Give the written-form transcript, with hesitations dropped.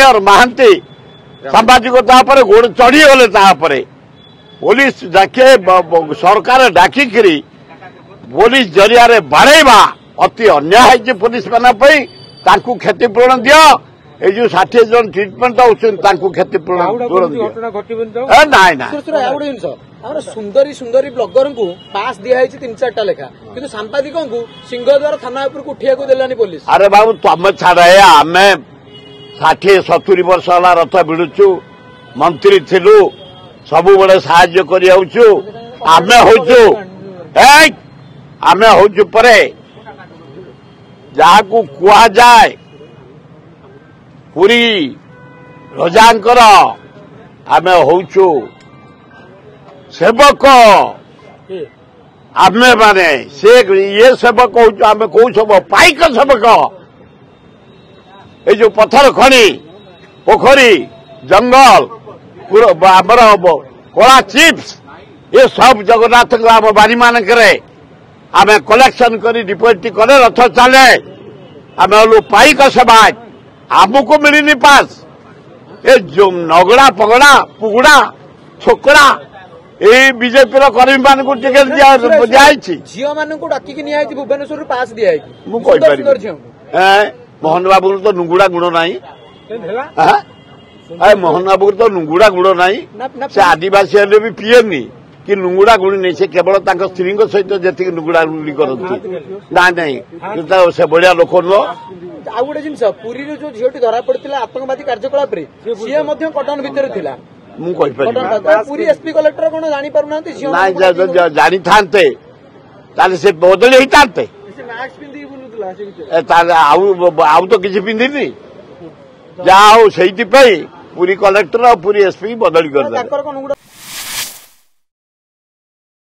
Mayor Mahanti सांबादिकता गोड़ चढ़ीगले police डाके सरकार डाकिकी police जरिया बाड़ेबा अति अन्याय पुलिस मान क्षतिपूरण दियो ये जो 60 जन ट्रिटमेंट क्षतिपूरण नाई ना सुंदरी सुंदरी ब्लॉगर को पास दिखाई 3-4 लेखा कि सांबादिक को सिंहद्वार थाना उठिया देलानी पुलिस। अरे बाबू तुम छाड़ आम 60-70 वर्ष है रथ भिड़ुचु मंत्री थिलु सबु बड़े साहाय्य करियाउछु आमे होचु परे जहां कुआ जाए पूरी रजांकर आमे होचु सेवक आमे माने से ये सेवक होचु आमे कौ सब पाइक सेवक ये जो पत्थर खनि पोखरी जंगल आमर कला चिप्स ये सब जगन्नाथ आम बारी मानक आम कलेक्शन कर डिपोजिट कले रथ चले आम हलु पाइक समाज आमको मिलनी पास ये जो नगड़ा पगड़ा पुगड़ा छोकड़ा ये बीजेपी कर्मी मान को टिकेट दिखाई झील मान डाकिकी निया भुवनेश्वर पास दिखाई मोहन बाबू तो नुंगुड़ा गुण नाई मोहन बाबू तो नुंगुड़ा गुण नाई से आदिवासी हेले भी पीएनी कि नुंगुड़ा गुणी नहीं से केवल स्त्री सहित जी नुंगुड़ा गुड़ी करती ना नहीं से बढ़िया लोक नुह आउ गोटे जिन पुरी जो झीटी धरा पड़ा आतंकवादी कार्यकलाप सी कटन भितर थिला पुरी एसपी कलेक्टर कौन जानी जानी था से बदली होते आउ तो किसी पिंधिनी जहा हो से पुरी कलेक्टर और पुरी एसपी बदली कर